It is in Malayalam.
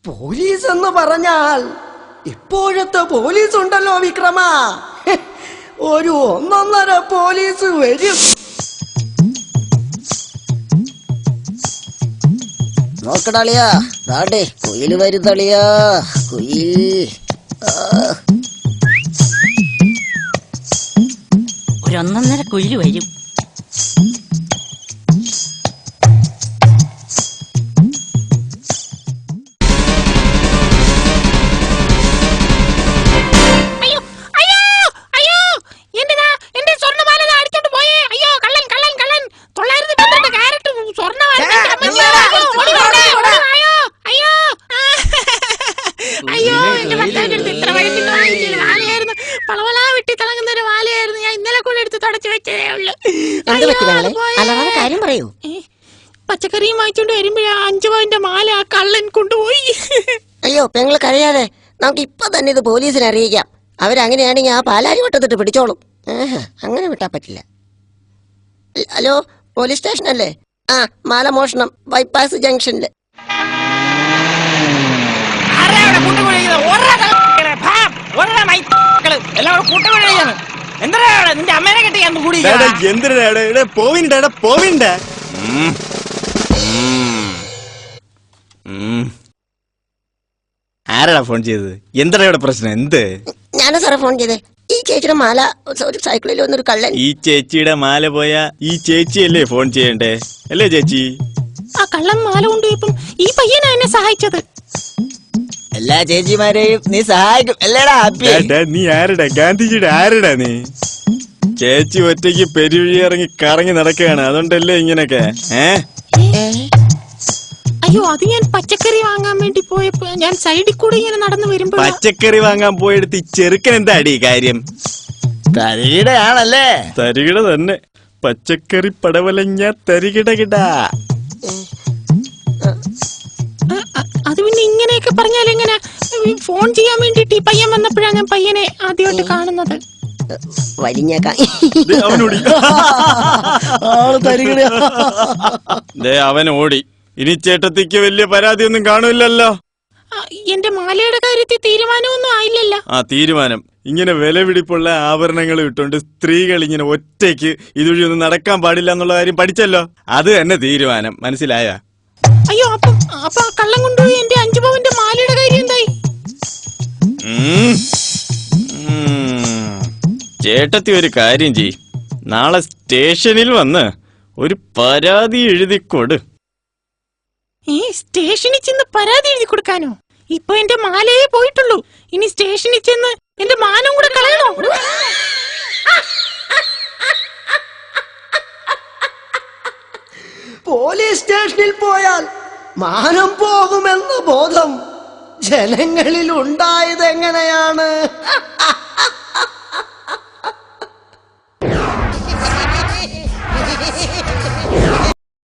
പോലീസ് എന്ന് പറഞ്ഞാൽ ഇപ്പോഴത്തെ പോലീസ് ഉണ്ടല്ലോ വിക്രമ, ഒരു 1.5 പോലീസ് വരും. നോക്കടാളിയാ, ദാണ്ടേ കുയിൽ വരുന്നളിയാ, കുയിൽ. ഒരു 1.5 കുയിൽ വരും. പച്ചക്കറിയും വാങ്ങിച്ചോണ്ട് വരുമ്പോഴാ 5 പവന്റെ മാല ആ കള്ളൻ കൊണ്ടുപോയി. അയ്യോ പെങ്ങള് കഴിയാതെ, നമുക്ക് ഇപ്പൊ തന്നെ ഇത് പോലീസിനെ അറിയിക്കാം. അവരങ്ങനെയാണെങ്കിൽ ആ പാലാരി വട്ടത്തിട്ട് പിടിച്ചോളും. അങ്ങനെ വിട്ടാ പറ്റില്ല. ഹലോ, പോലീസ് സ്റ്റേഷൻ അല്ലേ? ആ, മാല മോഷണം ബൈപ്പാസ് ജംഗ്ഷനില്. ആരാടാ ഫോൺ ചെയ്തത്? എന്താ ഇവിടെ പ്രശ്നം? എന്ത്? ഞാനാ സാറേ ഫോൺ ചെയ്തേ. ഈ ചേച്ചിയുടെ മാല ഒരു സൈക്കിളിൽ വന്നൊരു കള്ളൻ. ഈ ചേച്ചിയുടെ മാല പോയാ ഈ ചേച്ചിയല്ലേ ഫോൺ ചെയ്യണ്ടേ? അല്ലേ ചേച്ചി? ആ കള്ളൻ മാല കൊണ്ടുപോയപ്പം ഈ പയ്യനാ എന്നെ സഹായിച്ചത്. എല്ലാ ചേച്ചിമാരെയും നീ സഹായിക്കും അല്ലേടാ? നീ ആരടാ? ഗാന്ധിജിയുടെ ആരടാ നീ? ചേച്ചി ഒറ്റയ്ക്ക് പെരുവഴി ഇറങ്ങി കറങ്ങി നടക്കുകയാണ്, അതുകൊണ്ടല്ലേ ഇങ്ങനൊക്കെ? അയ്യോ, അത് ഞാൻ പച്ചക്കറി വാങ്ങാൻ വേണ്ടി പോയപ്പോ ഞാൻ സൈഡിൽ കൂടെ ഇങ്ങനെ നടന്നു വരുമ്പോ. പച്ചക്കറി വാങ്ങാൻ പോയെടുത്ത് ഈ ചെറുക്കൻ എന്താടി കാര്യം? തരികിട ആണല്ലേ? തരികിട തന്നെ. പച്ചക്കറി പടവലങ്ങ തരികിടകിടാ. അത് പിന്നെ ഇങ്ങനെയൊക്കെ പറഞ്ഞാൽ എങ്ങനെ? ഫോൺ ചെയ്യാൻ വേണ്ടിട്ട് ഈ പയ്യൻ വന്നപ്പോഴാണ് ഞാൻ പയ്യനെ ആദ്യമായിട്ട് കാണുന്നത്. അവൻ ഓടി. ഇനി ചേട്ടത്തിക്ക് വലിയ പരാതിയൊന്നും കാണൂല്ലല്ലോ. എന്റെ മാലയുടെ കാര്യത്തിൽ തീരുമാനമൊന്നും ആയില്ലല്ലോ. ആ, തീരുമാനം ഇങ്ങനെ വിലപിടിപ്പുള്ള ആഭരണങ്ങൾ ഇട്ടുകൊണ്ട് സ്ത്രീകൾ ഇങ്ങനെ ഒറ്റയ്ക്ക് ഇതുവഴി ഒന്നും നടക്കാൻ പാടില്ല എന്നുള്ള കാര്യം പഠിച്ചല്ലോ. അത് തന്നെ തീരുമാനം, മനസ്സിലായ? അയ്യോ, അപ്പൊ കള്ളം കൊണ്ടുപോയി എന്റെ 5 പവന്റെ മാലയുടെ കാര്യം എന്തായി? ചേട്ടത്തി ഒരു കാര്യം ചെയ്, നാളെ സ്റ്റേഷനിൽ വന്ന് ഒരു പരാതി എഴുതിക്കൊട്. സ്റ്റേഷനിൽ ചെന്ന് പരാതി എഴുതി കൊടുക്കാനോ? ഇപ്പൊ എന്റെ മാലയെ പോയിട്ടുള്ളൂ, ഇനി സ്റ്റേഷനിൽ ചെന്ന് എന്റെ മാനം കൂടെ കളയണോ? പോലീസ് സ്റ്റേഷനിൽ പോയാൽ മാനം പോകുമെന്ന ബോധം ജനങ്ങളിൽ ഉണ്ടായത് എങ്ങനെയാണ്?